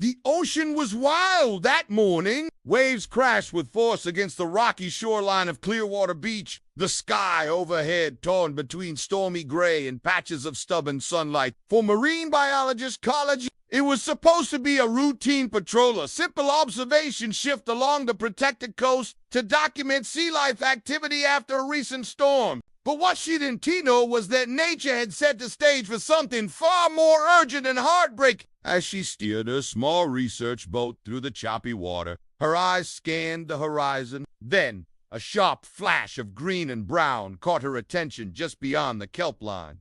The ocean was wild that morning. Waves crashed with force against the rocky shoreline of Clearwater Beach. The sky overhead torn between stormy gray and patches of stubborn sunlight. For marine biologist college, it was supposed to be a routine patrol, a simple observation shift along the protected coast to document sea life activity after a recent storm. But what she didn't know was that nature had set the stage for something far more urgent and heartbreaking. As she steered her small research boat through the choppy water, her eyes scanned the horizon. Then, a sharp flash of green and brown caught her attention just beyond the kelp line.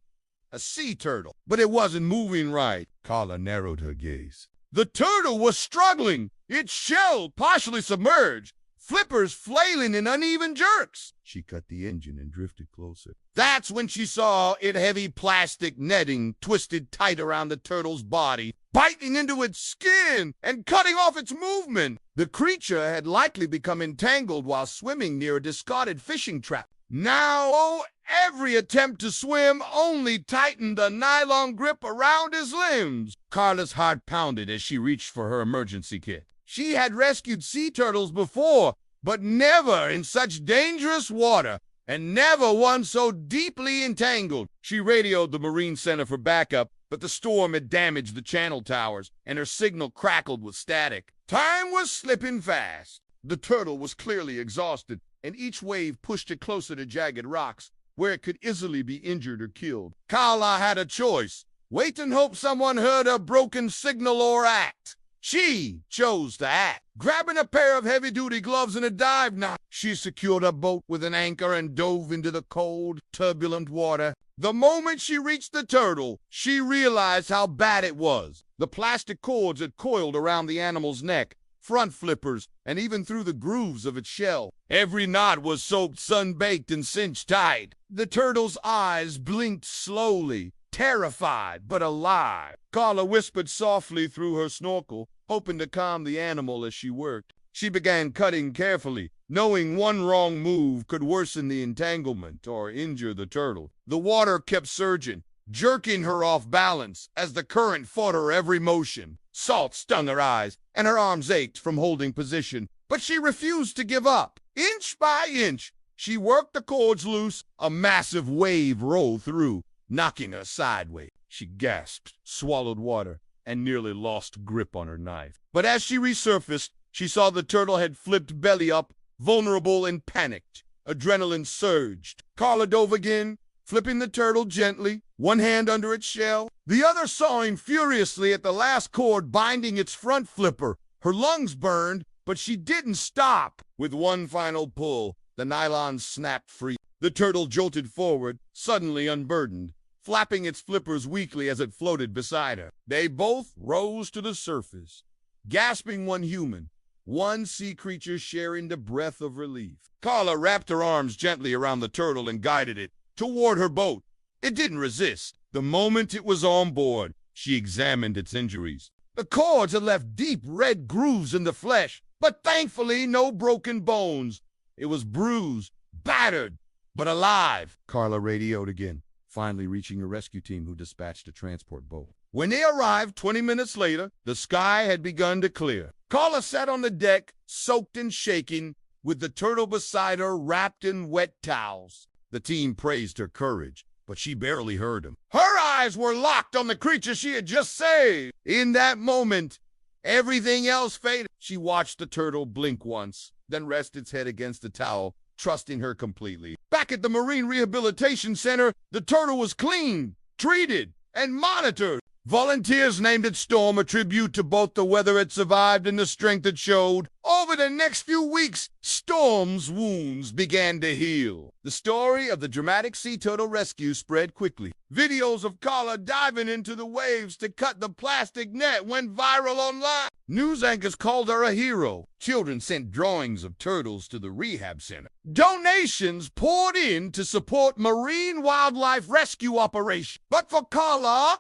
A sea turtle, but it wasn't moving right. Carla narrowed her gaze. The turtle was struggling, its shell partially submerged, flippers flailing in uneven jerks. She cut the engine and drifted closer. That's when she saw its heavy plastic netting twisted tight around the turtle's body, biting into its skin and cutting off its movement. The creature had likely become entangled while swimming near a discarded fishing trap. Now, every attempt to swim only tightened the nylon grip around his limbs. Carla's heart pounded as she reached for her emergency kit. She had rescued sea turtles before, but never in such dangerous water, and never one so deeply entangled. She radioed the Marine Center for backup, but the storm had damaged the channel towers, and her signal crackled with static. Time was slipping fast. The turtle was clearly exhausted, and each wave pushed it closer to jagged rocks, where it could easily be injured or killed. Carla had a choice: wait and hope someone heard her broken signal, or act. She chose to act. Grabbing a pair of heavy-duty gloves and a dive knot, she secured her boat with an anchor and dove into the cold, turbulent water. The moment she reached the turtle, she realized how bad it was. The plastic cords had coiled around the animal's neck, front flippers, and even through the grooves of its shell. Every knot was soaked, sun-baked, and cinched tight. The turtle's eyes blinked slowly, terrified but alive. Carla whispered softly through her snorkel, hoping to calm the animal as she worked. She began cutting carefully, knowing one wrong move could worsen the entanglement or injure the turtle. The water kept surging, jerking her off balance as the current fought her every motion. Salt stung her eyes, and her arms ached from holding position, but she refused to give up. Inch by inch, she worked the cords loose. A massive wave rolled through, knocking her sideways. She gasped, swallowed water, and nearly lost grip on her knife. But as she resurfaced, she saw the turtle had flipped belly up, vulnerable and panicked. Adrenaline surged. Carla dove again, flipping the turtle gently, one hand under its shell, the other sawing furiously at the last cord binding its front flipper. Her lungs burned, but she didn't stop. With one final pull, the nylon snapped free. The turtle jolted forward, suddenly unburdened, flapping its flippers weakly as it floated beside her. They both rose to the surface, gasping, one human, one sea creature sharing the breath of relief. Carla wrapped her arms gently around the turtle and guided it toward her boat. It didn't resist. The moment it was on board, she examined its injuries. The cords had left deep red grooves in the flesh, but thankfully no broken bones. It was bruised, battered, but alive. Carla radioed again, finally reaching a rescue team who dispatched a transport boat. When they arrived 20 minutes later, the sky had begun to clear. Carla sat on the deck, soaked and shaking, with the turtle beside her wrapped in wet towels. The team praised her courage, but she barely heard them. Her eyes were locked on the creature she had just saved. In that moment, everything else faded. She watched the turtle blink once, then rest its head against the towel, trusting her completely. Back at the Marine Rehabilitation Center, the turtle was cleaned, treated, and monitored. Volunteers named it Storm, a tribute to both the weather it survived and the strength it showed. Over the next few weeks, Storm's wounds began to heal. The story of the dramatic sea turtle rescue spread quickly. Videos of Carla diving into the waves to cut the plastic net went viral online. News anchors called her a hero. Children sent drawings of turtles to the rehab center. Donations poured in to support marine wildlife rescue operations. But for Carla,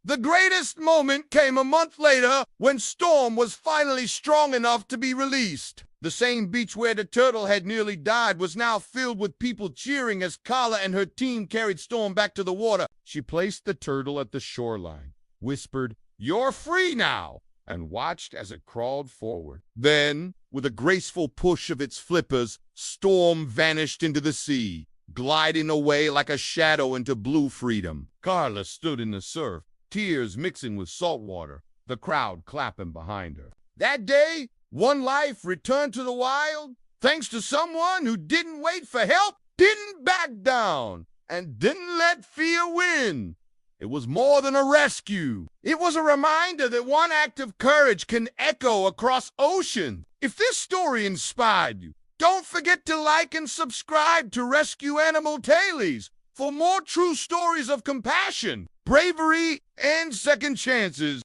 the greatest moment came a month later when Storm was finally strong enough to be released. The same beach where the turtle had nearly died was now filled with people cheering as Carla and her team carried Storm back to the water. She placed the turtle at the shoreline, whispered, "You're free now," and watched as it crawled forward. Then, with a graceful push of its flippers, Storm vanished into the sea, gliding away like a shadow into blue freedom. Carla stood in the surf, tears mixing with salt water, the crowd clapping behind her. That day, one life returned to the wild, thanks to someone who didn't wait for help, didn't back down, and didn't let fear win. It was more than a rescue. It was a reminder that one act of courage can echo across oceans. If this story inspired you, don't forget to like and subscribe to Rescueanimaltales for more true stories of compassion, bravery, and second chances.